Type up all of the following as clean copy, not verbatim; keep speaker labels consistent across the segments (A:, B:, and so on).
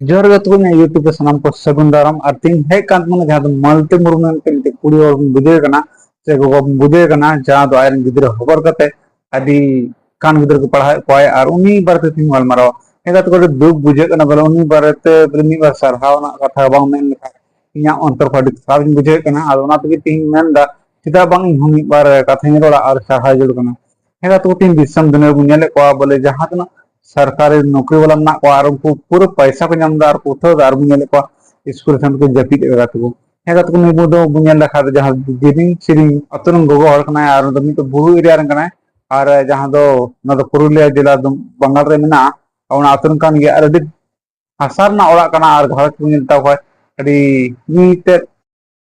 A: जोर गे तुम यूट्यूब पे सनाम को सगुन दाराम और तीन हे कांत मन जहां मल्टे मुरुमन के कुड़ी और बुझे कना से गो बुझे कना जहां दो आयरन गिदरे खबर कते आदि कान गिदरे को पढ़ाए कोय और उनी बारते तीन वाल मारो हेगा तो को दुख बुझे कना बोले उनी बारते प्रेमी बार सरहावना कथा बांग मेन लेखा इया अंतर को साब बुझे कना और ओना तगे तीन मेन दा चिता बांग हम बार कथा रोड़ा और सरहा जुड़ कना हेगा तो तीन दिसम दुनिया बुझे को बोले जहां तना सरकारी नौकरी वाला ना को और उनको पूरा पैसा को नाम दार को तो दार बुझे को स्कूल सन को जपीद एगा तो हेगा तो नीबो दो बुझे लेखा जहां जिनी सिरिंग अतरन गोगो हर कना और दमी तो बुरु एरिया रन कना और जहां दो ना तो पुरुलिया जिला बंगाल रे मेना और अतरन कान गे और हासार ना ओड़ा कना और घर को मिलता हुआ अड़ी नीते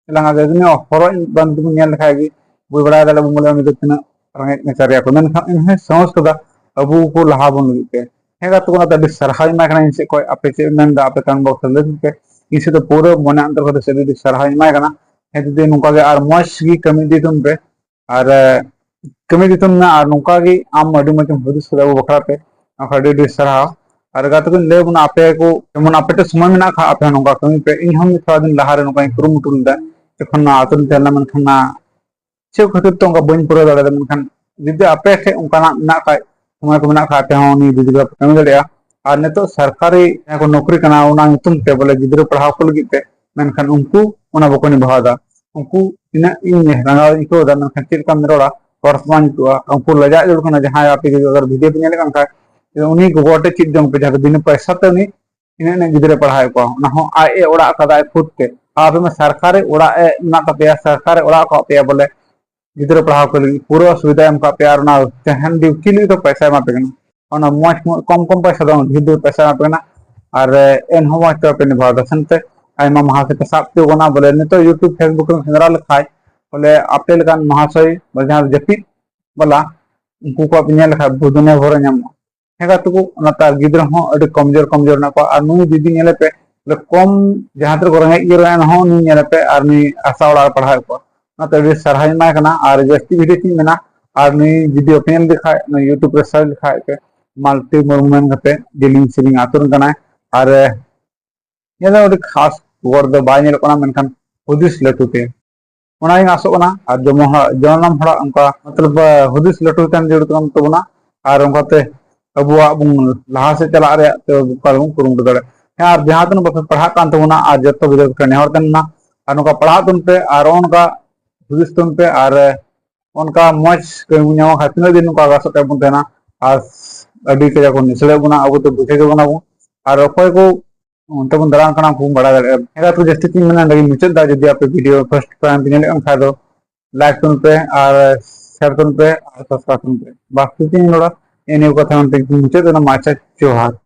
A: लंगा दे ने हरो बंद बुझे लेखा गे बुई बड़ा दाले बुमले में तो तना रंगे में चरिया को मेन खा इन समझ कदा अबू को लहा बन लगे हेगा तो ना तब सरहाई मा कना इनसे कोई आपे से मेन दा आपे कान बॉक्स ले के इसे तो पूरे मने अंतर को से दी सरहाई मा कना हे तो नुका के और मौज की कमी दी तुम पे और कमी दी तुम ना और नुका की आम अडी मचम हुदिस को अबू बखरा पे अखडी दी सरहा और गा तो ले बना आपे को मन आपे तो समय में ना खा आपे नुका कमी पे इन हम थोड़ा दिन लहा रे नुका कुरु मुटुल दा तखन ना आतन तेला मन खना से खातिर तो उनका बन पूरा दाड़ा मन जुदी आपे के उनका ना का समय को मेना खाते हैं उन्हीं जुदी कमी दड़िया और नितो सरकारी को नौकरी कना उना नितुम ते बोले गिदरे पढ़ाव को लगी ते मेनखान उनको उना बको निभावदा उनको ina इन रंगा इको दा मेनखान चेक का मेरोड़ा वर्तमान तो उनको लजा जड़ कना जहां आप अगर वीडियो पे नेले का उन्हीं को गोटे चीज जंग पे जहां बिना पैसा ते उन्हीं इन गिदरे पढ़ाए को ना हो आए ओड़ा कदा खुद ते आप में सरकारी ओड़ा ना का पे सरकारी ओड़ा को पे बोले गिदरे पढ़ाव को लगी पूरा सुविधा एम का प्यार ना तहन ड्यूटी ली तो पैसा एमा पे कना मौज कम कम पैसा दो ढेर पैसा एमा पे कना और एन हो मौज तो पे निभाव दसन ते आयमा महाशय साब ते गोना बोले ने तो यूट्यूब फेसबुक में सेंद्रा लिखाय बोले आपे लगान महाशय जहां जपी बोला उनको को अपने लिखा दुनिया भर नाम हेगा तो ना गिदरे हो अडी कमजोर कमजोर ना को और नुई दीदी नेले पे कम जहां तर रेंगे इरन हो नुई नेले पे और नुई आशा ओड़ा पढ़ाए को ना सरहाई मा कना और जस्ती वीडियो तीन मेना और नुई जुदी ओपिनियन दिखा यूट्यूब पे सर्च लिखा पे मल्टी मूवमेंट कते डिलिंग सिलिंग आतुर कना और ये दो खास वर दो बाय नेल कना मेनखान हुदिस लटुते ओनाई आसो कना और जनम हड़ा उनका मतलब हुदिस लटु तन जड़ तम तबना और उनकाते अबुआ बुंग लहा से चला रे तो कलम कुरुम दड़े और जहां तन बस पढ़ा कान तबना और जत्तो वीडियो के नेहर तनना और उनका पढ़ा तुन पे और उनका हुदिस तुन पे और उनका मौज कमुना खातिर दिन उनका आगास पे बुनतेना और अडी के को निसले बुना अब तो बुझे के बुना और अकोय को उनते बुन दरान कना को बड़ा हेगा तो जस्ती तीन मना लगी मुचद दा जदी आप वीडियो फर्स्ट टाइम बिने ले खा दो लाइक तुन पे और शेयर तुन पे और सब्सक्राइब तुन पे बाकी तीन लोड़ा एने को था उनते मुचद ना माचा जोहार